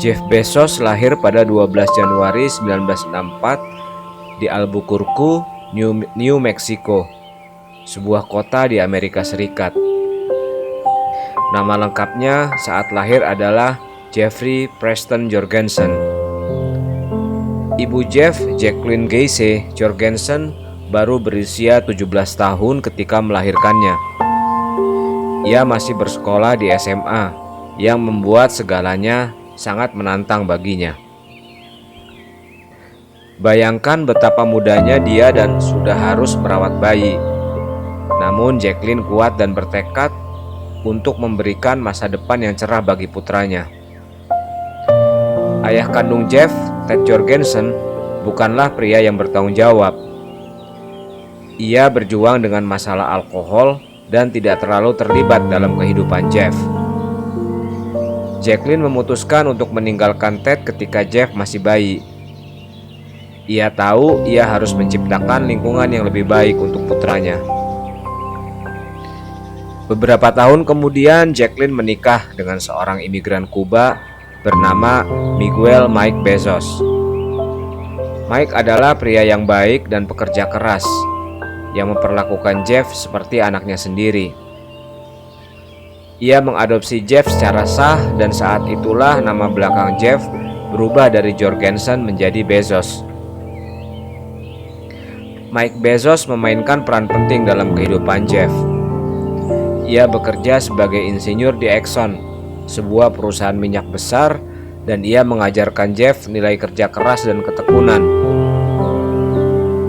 Jeff Bezos lahir pada 12 Januari 1964 di Albuquerque, New Mexico, sebuah kota di Amerika Serikat. Nama lengkapnya saat lahir adalah Jeffrey Preston Jorgensen. Ibu Jeff, Jacqueline Geise Jorgensen, baru berusia 17 tahun ketika melahirkannya. Ia masih bersekolah di SMA, yang membuat segalanya sangat menantang baginya. Bayangkan betapa mudanya dia dan sudah harus merawat bayi. Namun Jacqueline kuat dan bertekad untuk memberikan masa depan yang cerah bagi putranya. Ayah kandung Jeff, Ted Jorgensen, bukanlah pria yang bertanggung jawab. Ia berjuang dengan masalah alkohol dan tidak terlalu terlibat dalam kehidupan Jeff. Jacqueline memutuskan untuk meninggalkan Ted ketika Jeff masih bayi. Ia tahu ia harus menciptakan lingkungan yang lebih baik untuk putranya. Beberapa tahun kemudian, Jacqueline menikah dengan seorang imigran Kuba bernama Miguel Mike Bezos. Mike adalah pria yang baik dan pekerja keras, yang memperlakukan Jeff seperti anaknya sendiri. Ia mengadopsi Jeff secara sah dan saat itulah nama belakang Jeff berubah dari Jorgensen menjadi Bezos. Mike Bezos memainkan peran penting dalam kehidupan Jeff. Ia bekerja sebagai insinyur di Exxon, sebuah perusahaan minyak besar, dan ia mengajarkan Jeff nilai kerja keras dan ketekunan.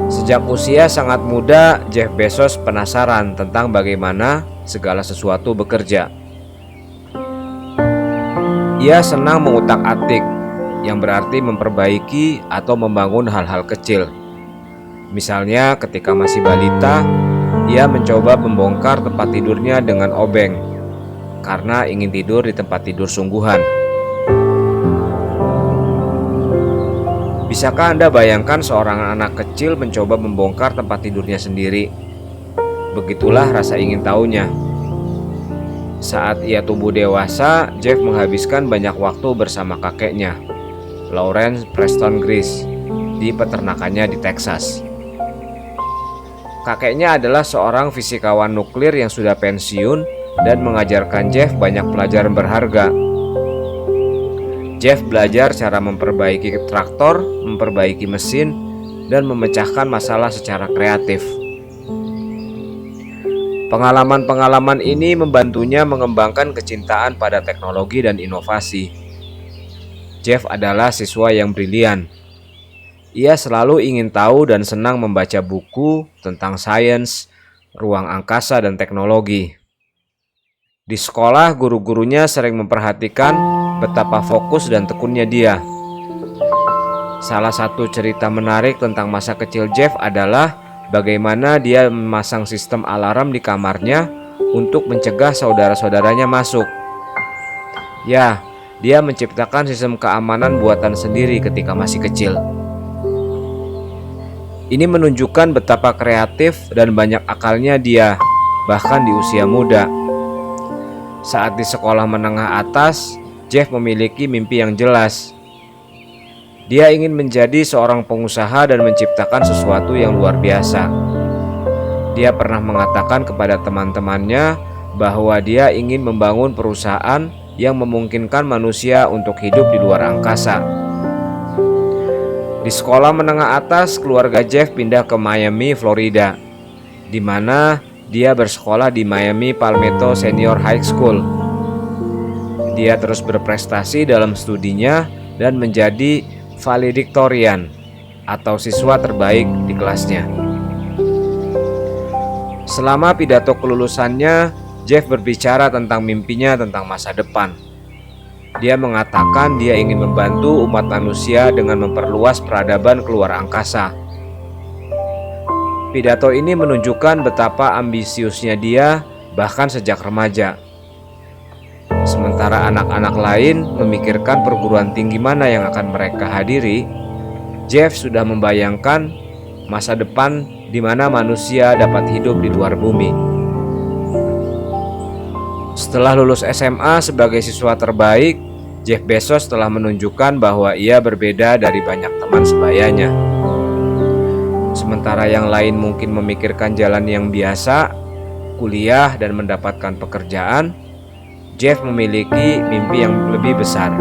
Sejak usia sangat muda, Jeff Bezos penasaran tentang bagaimana segala sesuatu bekerja. Ia senang mengutak-atik, yang berarti memperbaiki atau membangun hal-hal kecil. Misalnya ketika masih balita, ia mencoba membongkar tempat tidurnya dengan obeng karena ingin tidur di tempat tidur sungguhan. Bisakah Anda bayangkan seorang anak kecil mencoba membongkar tempat tidurnya sendiri? Begitulah rasa ingin tahunya. Saat ia tumbuh dewasa, Jeff menghabiskan banyak waktu bersama kakeknya, Lawrence Preston Grice, di peternakannya di Texas. Kakeknya adalah seorang fisikawan nuklir yang sudah pensiun dan mengajarkan Jeff banyak pelajaran berharga. Jeff belajar cara memperbaiki traktor, memperbaiki mesin, dan memecahkan masalah secara kreatif. Pengalaman-pengalaman ini membantunya mengembangkan kecintaan pada teknologi dan inovasi. Jeff adalah siswa yang brilian. Ia selalu ingin tahu dan senang membaca buku tentang sains, ruang angkasa, dan teknologi. Di sekolah, guru-gurunya sering memperhatikan betapa fokus dan tekunnya dia. Salah satu cerita menarik tentang masa kecil Jeff adalah bagaimana dia memasang sistem alarm di kamarnya untuk mencegah saudara-saudaranya masuk. Ya, dia menciptakan sistem keamanan buatan sendiri ketika masih kecil. Ini menunjukkan betapa kreatif dan banyak akalnya dia, bahkan di usia muda. Saat di sekolah menengah atas, Jeff memiliki mimpi yang jelas. Dia ingin menjadi seorang pengusaha dan menciptakan sesuatu yang luar biasa. Dia pernah mengatakan kepada teman-temannya bahwa dia ingin membangun perusahaan yang memungkinkan manusia untuk hidup di luar angkasa. Di sekolah menengah atas, keluarga Jeff pindah ke Miami, Florida, di mana dia bersekolah di Miami Palmetto Senior High School. Dia terus berprestasi dalam studinya dan menjadi valedictorian atau siswa terbaik di kelasnya. Selama pidato kelulusannya, Jeff berbicara tentang mimpinya tentang masa depan. Dia mengatakan dia ingin membantu umat manusia dengan memperluas peradaban keluar angkasa. Pidato ini menunjukkan betapa ambisiusnya dia bahkan sejak remaja. Sementara anak-anak lain memikirkan perguruan tinggi mana yang akan mereka hadiri, Jeff sudah membayangkan masa depan di mana manusia dapat hidup di luar bumi. Setelah lulus SMA sebagai siswa terbaik, Jeff Bezos telah menunjukkan bahwa ia berbeda dari banyak teman sebayanya. Sementara yang lain mungkin memikirkan jalan yang biasa, kuliah dan mendapatkan pekerjaan, Jeff memiliki mimpi yang lebih besar.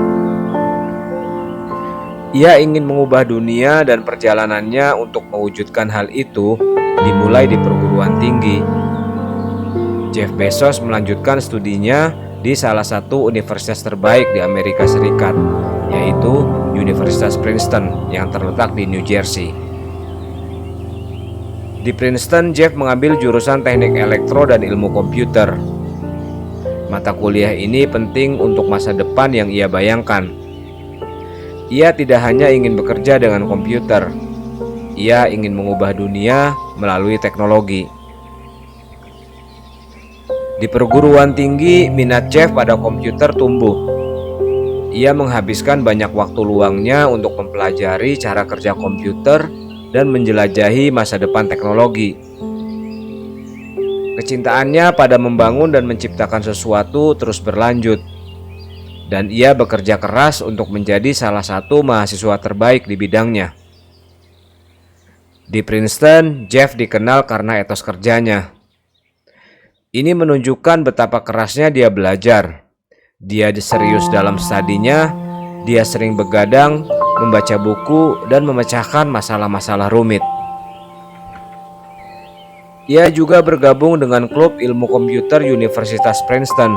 Ia ingin mengubah dunia dan perjalanannya untuk mewujudkan hal itu dimulai di perguruan tinggi. Jeff Bezos melanjutkan studinya di salah satu universitas terbaik di Amerika Serikat, yaitu Universitas Princeton yang terletak di New Jersey. Di Princeton, Jeff mengambil jurusan teknik elektro dan ilmu komputer. Mata kuliah ini penting untuk masa depan yang ia bayangkan. Ia tidak hanya ingin bekerja dengan komputer, ia ingin mengubah dunia melalui teknologi. Di perguruan tinggi, minat Jeff pada komputer tumbuh. Ia menghabiskan banyak waktu luangnya untuk mempelajari cara kerja komputer dan menjelajahi masa depan teknologi. Kecintaannya pada membangun dan menciptakan sesuatu terus berlanjut, dan ia bekerja keras untuk menjadi salah satu mahasiswa terbaik di bidangnya. Di Princeton, Jeff dikenal karena etos kerjanya. Ini menunjukkan betapa kerasnya dia belajar. Dia serius dalam studinya, dia sering begadang, membaca buku, dan memecahkan masalah-masalah rumit. Ia juga bergabung dengan klub ilmu komputer Universitas Princeton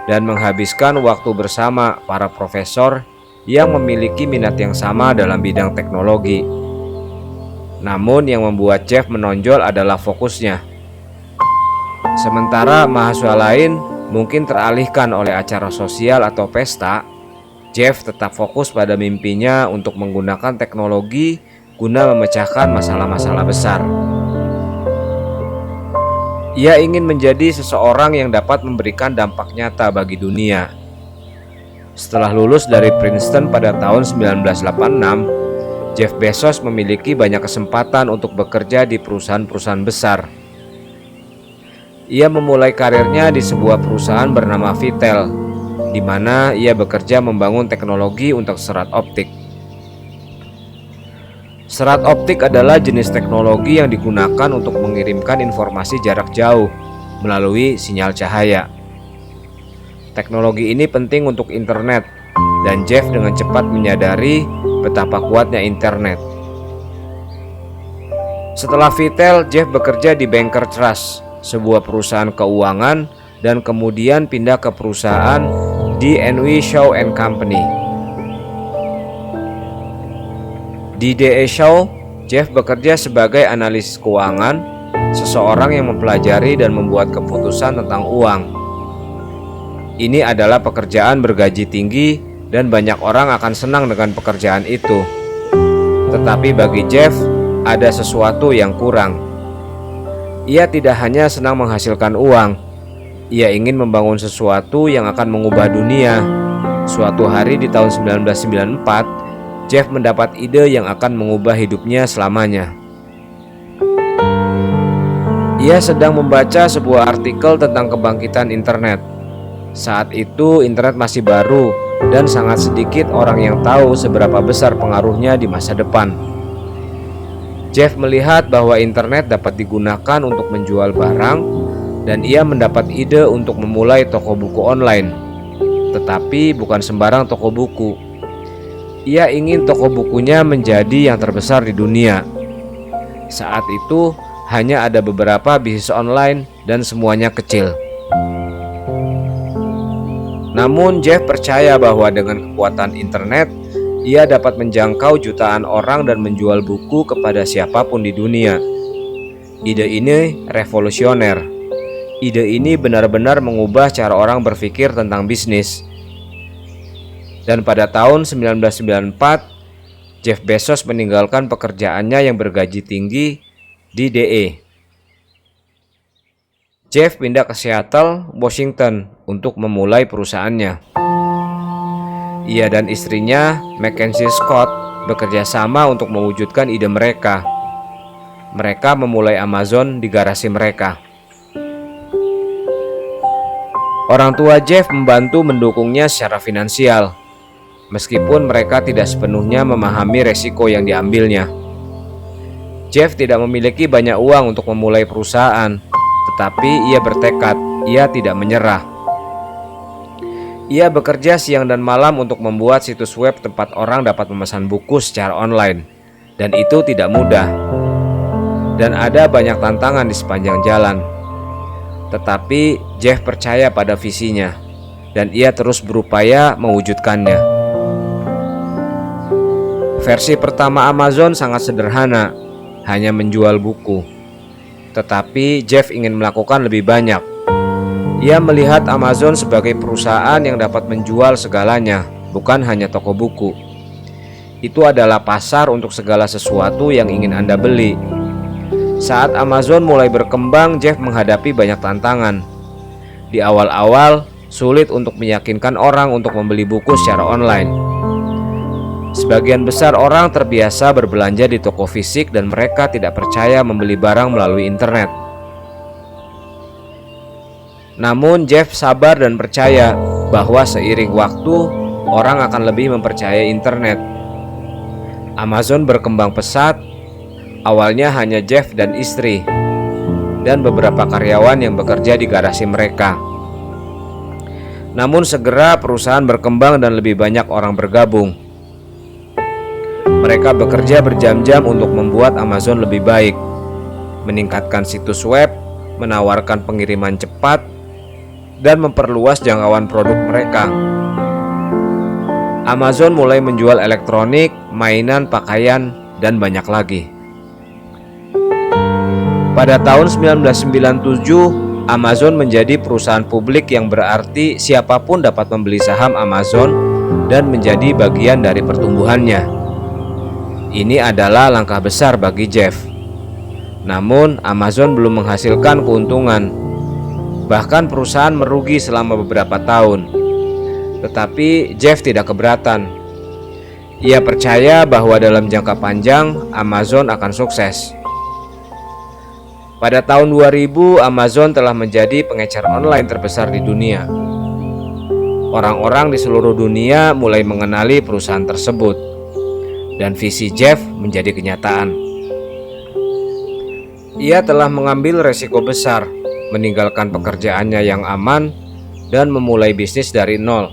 dan menghabiskan waktu bersama para profesor yang memiliki minat yang sama dalam bidang teknologi. Namun yang membuat Jeff menonjol adalah fokusnya. Sementara mahasiswa lain mungkin teralihkan oleh acara sosial atau pesta, Jeff tetap fokus pada mimpinya untuk menggunakan teknologi guna memecahkan masalah-masalah besar. Ia ingin menjadi seseorang yang dapat memberikan dampak nyata bagi dunia. Setelah lulus dari Princeton pada tahun 1986, Jeff Bezos memiliki banyak kesempatan untuk bekerja di perusahaan-perusahaan besar. Ia memulai karirnya di sebuah perusahaan bernama Vitel, di mana ia bekerja membangun teknologi untuk serat optik. Serat optik adalah jenis teknologi yang digunakan untuk mengirimkan informasi jarak jauh melalui sinyal cahaya. Teknologi ini penting untuk internet, dan Jeff dengan cepat menyadari betapa kuatnya internet. Setelah Vitel, Jeff bekerja di Banker Trust, sebuah perusahaan keuangan, dan kemudian pindah ke perusahaan D&W Shaw & Company. Di D&W Shaw, Jeff bekerja sebagai analis keuangan, seseorang yang mempelajari dan membuat keputusan tentang uang. Ini adalah pekerjaan bergaji tinggi dan banyak orang akan senang dengan pekerjaan itu. Tetapi bagi Jeff, ada sesuatu yang kurang. Ia tidak hanya senang menghasilkan uang, ia ingin membangun sesuatu yang akan mengubah dunia. Suatu hari di tahun 1994, Jeff mendapat ide yang akan mengubah hidupnya selamanya. Ia sedang membaca sebuah artikel tentang kebangkitan internet. Saat itu internet masih baru dan sangat sedikit orang yang tahu seberapa besar pengaruhnya di masa depan. Jeff melihat bahwa internet dapat digunakan untuk menjual barang, dan ia mendapat ide untuk memulai toko buku online. Tetapi bukan sembarang toko buku. Ia ingin toko bukunya menjadi yang terbesar di dunia. Saat itu hanya ada beberapa bisnis online dan semuanya kecil. Namun Jeff percaya bahwa dengan kekuatan internet, ia dapat menjangkau jutaan orang dan menjual buku kepada siapapun di dunia. Ide ini revolusioner. Ide ini benar-benar mengubah cara orang berpikir tentang bisnis. Dan pada tahun 1994, Jeff Bezos meninggalkan pekerjaannya yang bergaji tinggi di DE. Jeff pindah ke Seattle, Washington untuk memulai perusahaannya. Ia dan istrinya, Mackenzie Scott, bekerja sama untuk mewujudkan ide mereka. Mereka memulai Amazon di garasi mereka. Orang tua Jeff membantu mendukungnya secara finansial. meskipun mereka tidak sepenuhnya memahami resiko yang diambilnya. Jeff tidak memiliki banyak uang untuk memulai perusahaan, tetapi ia bertekad, ia tidak menyerah. Ia bekerja siang dan malam untuk membuat situs web tempat orang dapat memesan buku secara online, dan itu tidak mudah. Dan ada banyak tantangan di sepanjang jalan. Tetapi Jeff percaya pada visinya, dan ia terus berupaya mewujudkannya. Versi pertama Amazon sangat sederhana, hanya menjual buku. Tetapi Jeff ingin melakukan lebih banyak. Ia melihat Amazon sebagai perusahaan yang dapat menjual segalanya, bukan hanya toko buku. Itu adalah pasar untuk segala sesuatu yang ingin Anda beli. Saat Amazon mulai berkembang, Jeff menghadapi banyak tantangan. Di awal-awal, sulit untuk meyakinkan orang untuk membeli buku secara online. Sebagian besar orang terbiasa berbelanja di toko fisik dan mereka tidak percaya membeli barang melalui internet. Namun Jeff sabar dan percaya bahwa seiring waktu, orang akan lebih mempercayai internet. Amazon berkembang pesat. Awalnya hanya Jeff dan istri, dan beberapa karyawan yang bekerja di garasi mereka. Namun segera perusahaan berkembang dan lebih banyak orang bergabung. Mereka bekerja berjam-jam untuk membuat Amazon lebih baik, meningkatkan situs web, menawarkan pengiriman cepat, dan memperluas jangkauan produk mereka. Amazon mulai menjual elektronik, mainan, pakaian, dan banyak lagi. Pada tahun 1997, Amazon menjadi perusahaan publik yang berarti siapapun dapat membeli saham Amazon dan menjadi bagian dari pertumbuhannya. Ini adalah langkah besar bagi Jeff. Namun, Amazon belum menghasilkan keuntungan. Bahkan perusahaan merugi selama beberapa tahun. Tetapi Jeff tidak keberatan. Ia percaya bahwa dalam jangka panjang Amazon akan sukses. Pada tahun 2000, Amazon telah menjadi pengecer online terbesar di dunia. Orang-orang di seluruh dunia mulai mengenali perusahaan tersebut, dan visi Jeff menjadi kenyataan. Ia telah mengambil resiko besar, meninggalkan pekerjaannya yang aman, dan memulai bisnis dari nol.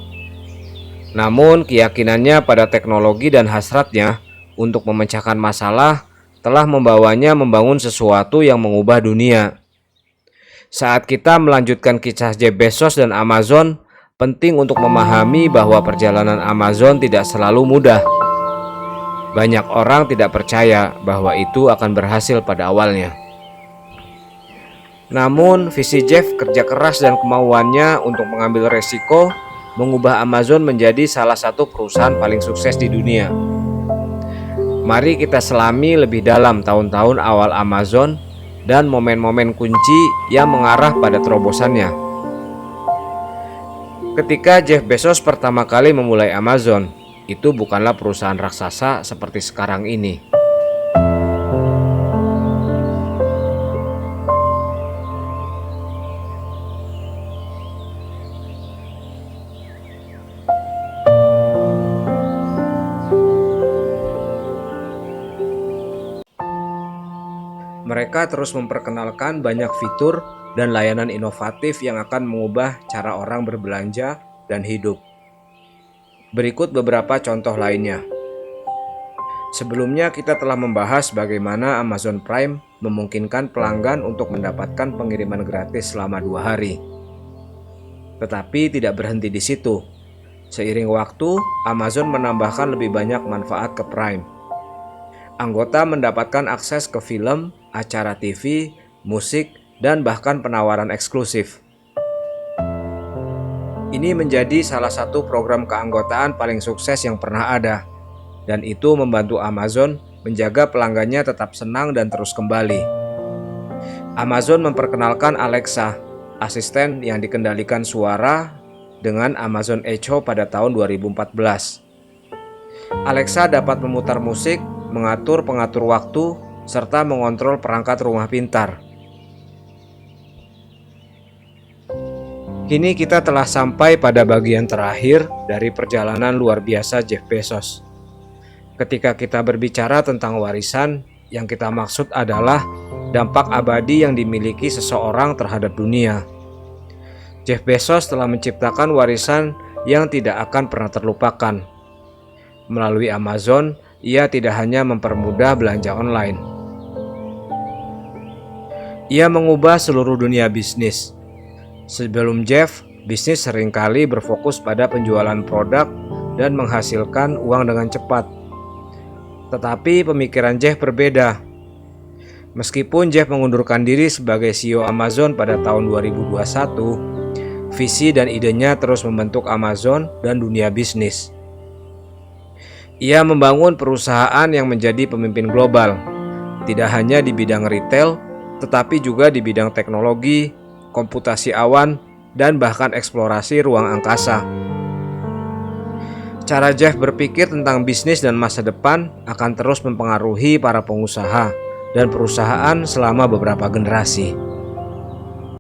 Namun, keyakinannya pada teknologi dan hasratnya untuk memecahkan masalah telah membawanya membangun sesuatu yang mengubah dunia. Saat kita melanjutkan kisah Jeff Bezos dan Amazon, penting untuk memahami bahwa perjalanan Amazon tidak selalu mudah. Banyak orang tidak percaya bahwa itu akan berhasil pada awalnya. Namun, visi Jeff, kerja keras dan kemauannya untuk mengambil resiko mengubah Amazon menjadi salah satu perusahaan paling sukses di dunia. Mari kita selami lebih dalam tahun-tahun awal Amazon dan momen-momen kunci yang mengarah pada terobosannya. Ketika Jeff Bezos pertama kali memulai Amazon, itu bukanlah perusahaan raksasa seperti sekarang ini. Mereka terus memperkenalkan banyak fitur dan layanan inovatif yang akan mengubah cara orang berbelanja dan hidup. Berikut beberapa contoh lainnya. Sebelumnya kita telah membahas bagaimana Amazon Prime memungkinkan pelanggan untuk mendapatkan pengiriman gratis selama 2 hari. Tetapi tidak berhenti di situ. Seiring waktu, Amazon menambahkan lebih banyak manfaat ke Prime. Anggota mendapatkan akses ke film, acara TV, musik, dan bahkan penawaran eksklusif. Ini menjadi salah satu program keanggotaan paling sukses yang pernah ada, dan itu membantu Amazon menjaga pelanggannya tetap senang dan terus kembali. Amazon memperkenalkan Alexa, asisten yang dikendalikan suara, dengan Amazon Echo pada tahun 2014. Alexa dapat memutar musik, mengatur pengatur waktu, serta mengontrol perangkat rumah pintar. Kini kita telah sampai pada bagian terakhir dari perjalanan luar biasa Jeff Bezos. Ketika kita berbicara tentang warisan, yang kita maksud adalah dampak abadi yang dimiliki seseorang terhadap dunia. Jeff Bezos telah menciptakan warisan yang tidak akan pernah terlupakan. Melalui Amazon, ia tidak hanya mempermudah belanja online. Ia mengubah seluruh dunia bisnis. Sebelum Jeff, bisnis seringkali berfokus pada penjualan produk dan menghasilkan uang dengan cepat. Tetapi pemikiran Jeff berbeda. Meskipun Jeff mengundurkan diri sebagai CEO Amazon pada tahun 2021, visi dan idenya terus membentuk Amazon dan dunia bisnis. Ia membangun perusahaan yang menjadi pemimpin global, tidak hanya di bidang retail, tetapi juga di bidang teknologi, komputasi awan, dan bahkan eksplorasi ruang angkasa. Cara Jeff berpikir tentang bisnis dan masa depan akan terus mempengaruhi para pengusaha dan perusahaan selama beberapa generasi.